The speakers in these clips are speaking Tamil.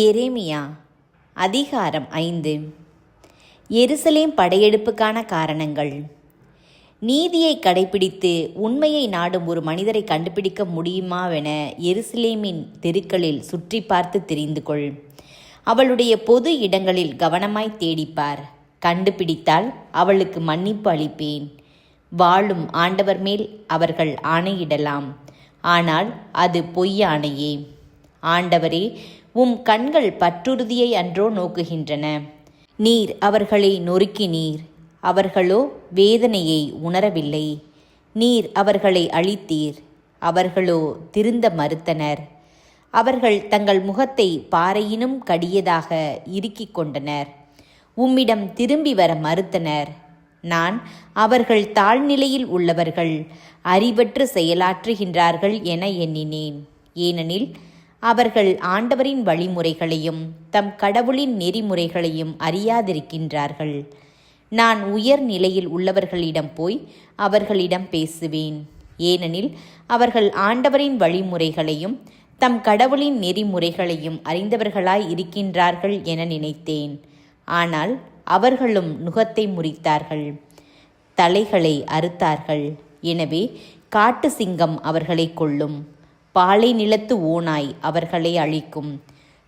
எரேமியா அதிகாரம் 5. எருசலேம் படையெடுப்புக்கான காரணங்கள். நீதியை கடைபிடித்து உண்மையை நாடும் ஒரு மனிதரை கண்டுபிடிக்க முடியுமாவென எருசலேமின் தெருக்களில் சுற்றி பார்த்து தெரிந்து கொள். அவளுடைய பொது இடங்களில் கவனமாய் தேடிப்பார். கண்டுபிடித்தால் அவளுக்கு மன்னிப்பு அளிப்பேன். வாழும் ஆண்டவர் மேல் அவர்கள் ஆணையிடலாம், ஆனால் அது பொய்யானையே. ஆண்டவரே, கண்கள் பற்றுறுதியை அன்றோ நோக்குகின்றன. நீர் அவர்களை நொறுக்கினீர், அவர்களோ வேதனையை உணரவில்லை. நீர் அவர்களை அழித்தீர், அவர்களோ திருந்த மறுத்தனர். அவர்கள் தங்கள் முகத்தை பாறையினும் கடியதாக இறுக்கிக் கொண்டனர். உம்மிடம் திரும்பி வர மறுத்தனர். நான் அவர்கள் தாழ்நிலையில் உள்ளவர்கள் அறிவற்று செயலாற்றுகின்றார்கள் என எண்ணினேன். ஏனெனில் அவர்கள் ஆண்டவரின் வழிமுறைகளையும் தம் கடவுளின் நெறிமுறைகளையும் அறியாதிருக்கின்றார்கள். நான் உயர் நிலையில் உள்ளவர்களிடம் போய் அவர்களிடம் பேசுவேன். ஏனெனில் அவர்கள் ஆண்டவரின் வழிமுறைகளையும் தம் கடவுளின் நெறிமுறைகளையும் அறிந்தவர்களாய் இருக்கின்றார்கள் என நினைத்தேன். ஆனால் அவர்களும் நுகத்தை முறித்தார்கள், தலைகளை அறுத்தார்கள். எனவே காட்டு சிங்கம் அவர்களை கொல்லும், பாலை நிலத்து ஓநாய் அவர்களை அழிக்கும்,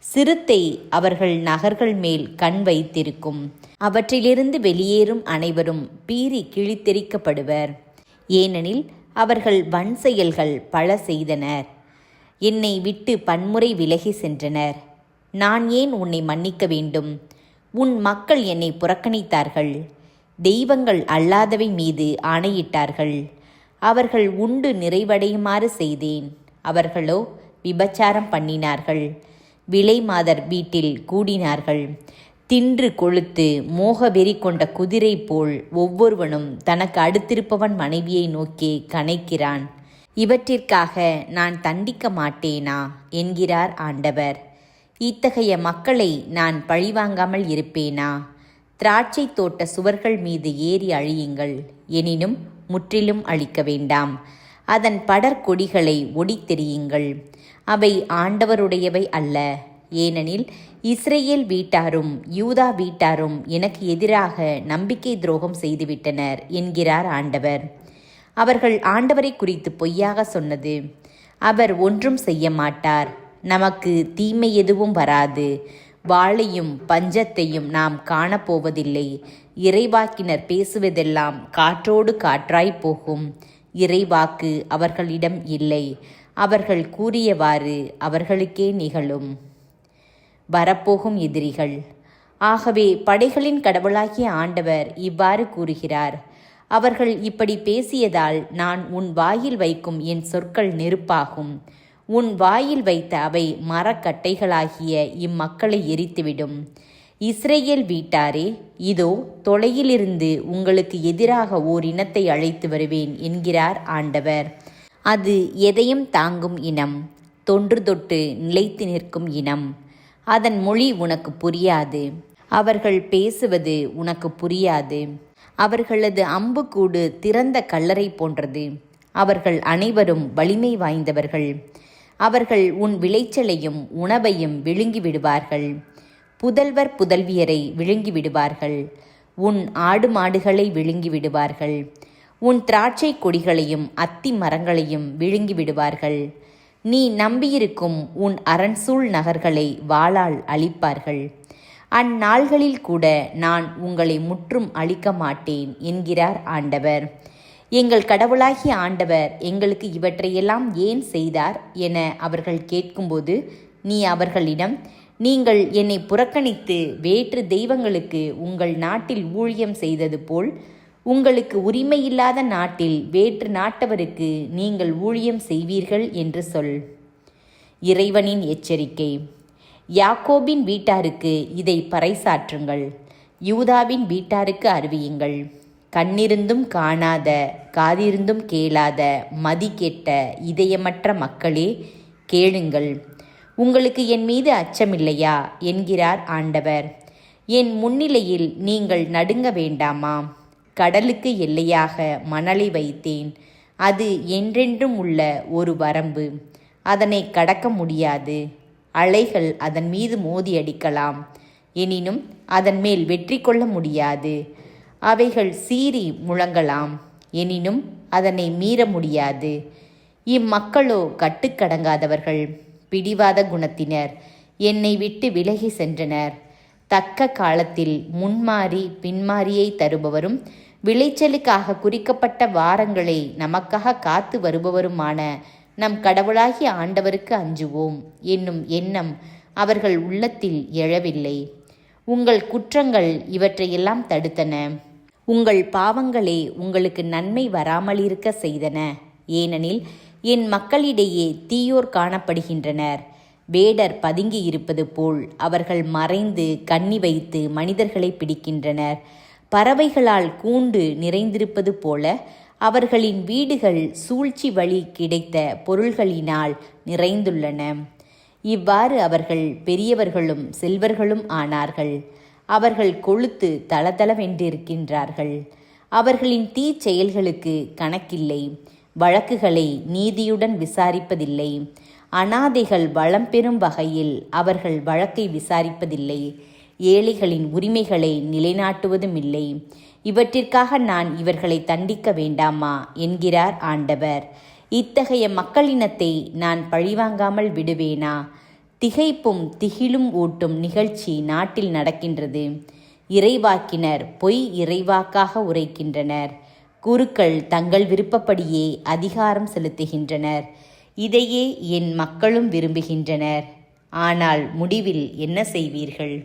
சிறுத்தை அவர்கள் நகர்கள் மேல் கண் வைத்திருக்கும். அவற்றிலிருந்து வெளியேறும் அனைவரும் பீறி கிழித்தெறிக்கப்படுவர். ஏனெனில் அவர்கள் வன் செயல்கள் பல செய்தனர், என்னை விட்டு பன்முறை விலகி சென்றனர். நான் ஏன் உன்னை மன்னிக்க வேண்டும்? உன் மக்கள் என்னை புறக்கணித்தார்கள், தெய்வங்கள் அல்லாதவை மீது ஆணையிட்டார்கள். அவர்கள் உண்டு நிறைவடையுமாறு செய்தேன், அவர்களோ விபச்சாரம் பண்ணினார்கள். விலை மாதர் வீட்டில் கூடினார்கள். தின்று கொழுத்து மோகவெறி கொண்ட குதிரை போல் ஒவ்வொருவனும் தனக்கு அடுத்திருப்பவன் மனைவியை நோக்கி கனைக்கிறான். இவற்றிற்காக நான் தண்டிக்க மாட்டேனா என்கிறார் ஆண்டவர். இத்தகைய மக்களை நான் பழிவாங்காமல் இருப்பேனா? திராட்சை தோட்ட சுவர்கள் மீது ஏறி அழியுங்கள், எனினும் முற்றிலும் அழிக்க வேண்டாம். அதன் படற்கொடிகளை ஒடித்தெறியுங்கள், அவை ஆண்டவருடையவை அல்ல. ஏனெனில் இஸ்ரேல் வீட்டாரும் யூதா வீட்டாரும் எனக்கு எதிராக நம்பிக்கை துரோகம் செய்துவிட்டனர் என்கிறார் ஆண்டவர். அவர்கள் ஆண்டவரை குறித்து பொய்யாக சொன்னது. அவர் ஒன்றும் செய்ய மாட்டார், நமக்கு தீமை எதுவும் வராது, வாளையும் பஞ்சத்தையும் நாம் காணப்போவதில்லை. இறைவாக்கினர் பேசுவதெல்லாம் காற்றோடு காற்றாய் போகும். இறைவாக்கு அவர்களிடம் இல்லை, அவர்கள் கூறியவாறு அவர்களுக்கே நிகழும். வரப்போகும் எதிரிகள். ஆகவே படைகளின் கடவுளாகிய ஆண்டவர் இவ்வாறு கூறுகிறார்: அவர்கள் இப்படி பேசியதால் நான் உன் வாயில் வைக்கும் என் சொற்கள் நெருப்பாகும். உன் வாயில் வைத்த அவை மரக்கட்டைகளாகிய இம்மக்களை எரித்துவிடும். இஸ்ரேல் வீட்டாரே, இதோ தொலையிலிருந்து உங்களுக்கு எதிராக ஓர் இனத்தை அழைத்து வருவேன் என்கிறார் ஆண்டவர். அது எதையும் தாங்கும் இனம், தொன்று தொட்டு நிலைத்து நிற்கும் இனம். அதன் மொழி உனக்கு புரியாது, அவர்கள் பேசுவது உனக்கு புரியாது. அவர்களது அம்புக்கூடு திறந்த கல்லறை போன்றது. அவர்கள் அனைவரும் வலிமை வாய்ந்தவர்கள். அவர்கள் உன் விளைச்சலையும் உணவையும் விழுங்கி விடுவார்கள். புதல்வர் புதல்வியரை விழுங்கி விடுவார்கள். உன் ஆடு மாடுகளை விழுங்கி விடுவார்கள். உன் திராட்சை கொடிகளையும் அத்தி மரங்களையும் விழுங்கி விடுவார்கள். நீ நம்பியிருக்கும் உன் அரண்சூழ் நகர்களை வாளால் அழிப்பார்கள். அந்நாள்களில் கூட நான் உங்களை முற்றும் அழிக்க மாட்டேன் என்கிறார் ஆண்டவர். எங்கள் கடவுளாகிய ஆண்டவர் எங்களுக்கு இவற்றையெல்லாம் ஏன் செய்தார் என அவர்கள் கேட்கும்போது, நீ அவர்களிடம், நீங்கள் என்னை புறக்கணித்து வேற்று தெய்வங்களுக்கு உங்கள் நாட்டில் ஊழியம் செய்தது போல் உங்களுக்கு உரிமையில்லாத நாட்டில் வேற்று நாட்டவருக்கு நீங்கள் ஊழியம் செய்வீர்கள் என்று சொல். இறைவனின் எச்சரிக்கை. யாக்கோபின் வீட்டாருக்கு இதை பறைசாற்றுங்கள், யூதாவின் வீட்டாருக்கு அறிவியுங்கள். கண்ணிருந்தும் காணாத, காதிருந்தும் கேளாத, மதி கெட்ட இதயமற்ற மக்களே, கேளுங்கள். உங்களுக்கு என் மீது அச்சமில்லையா என்கிறார் ஆண்டவர். என் முன்னிலையில் நீங்கள் நடுங்க வேண்டாமா? கடலுக்கு எல்லையாக மணலை வைத்தேன். அது என்றென்றும் உள்ள ஒரு வரம்பு. அதனை கடக்க முடியாது. அலைகள் அதன் மீது மோதி அடிக்கலாம். எனினும் அதன் மேல் வெற்றி கொள்ள முடியாது. அவைகள் சீறி முழங்கலாம். எனினும் அதனை மீற முடியாது. இம்மக்களோ கட்டுக்கடங்காதவர்கள், பிடிவாத குணத்தினர், என்னை விட்டு விலகி சென்றனர். தக்க காலத்தில் முன்மாறி பின்மாறியை தருபவரும் விளைச்சலுக்காக குறிக்கப்பட்ட வாரங்களை நமக்காக காத்து வருபவருமான நம் கடவுளாகிய ஆண்டவருக்கு அஞ்சுவோம் என்னும் எண்ணம் அவர்கள் உள்ளத்தில் எழவில்லை. உங்கள் குற்றங்கள் இவற்றையெல்லாம் தடுத்தன. உங்கள் பாவங்களே உங்களுக்கு நன்மை வராமலிருக்க செய்தன. ஏனெனில் என் மக்களிடையே தீயோர் காணப்படுகின்றனர். வேடர் பதுங்கி இருப்பது போல் அவர்கள் மறைந்து கண்ணி வைத்து மனிதர்களை பிடிக்கின்றனர். பறவைகளால் கூண்டு நிறைந்திருப்பது போல அவர்களின் வீடுகள் சூழ்ச்சி வழி கிடைத்த பொருள்களினால் நிறைந்துள்ளன. இவ்வாறு அவர்கள் பெரியவர்களும் செல்வர்களும் ஆனார்கள். அவர்கள் கொழுத்து தளதளவென்றிருக்கின்றார்கள். அவர்களின் தீச்செயல்களுக்கு கணக்கில்லை. வழக்குகளை நீதியுடன் விசாரிப்பதில்லை. அனாதைகள் வளம் பெறும் வகையில் அவர்கள் வழக்கை விசாரிப்பதில்லை. ஏழைகளின் உரிமைகளை நிலைநாட்டுவதுமில்லை. இவற்றிற்காக நான் இவர்களை தண்டிக்க வேண்டாமா என்கிறார் ஆண்டவர். இத்தகைய மக்களினத்தை நான் பழிவாங்காமல் விடுவேனா? திகைப்பும் திகிலும் ஊட்டும் நிகழ்ச்சி நாட்டில் நடக்கின்றது. இறைவாக்கினர் பொய் இறைவாக்காக உரைக்கின்றனர். குருக்கள் தங்கள் விருப்பப்படியே அதிகாரம் செலுத்துகின்றனர். இதையே என் மக்களும் விரும்புகின்றனர். ஆனால் முடிவில் என்ன செய்வீர்கள்?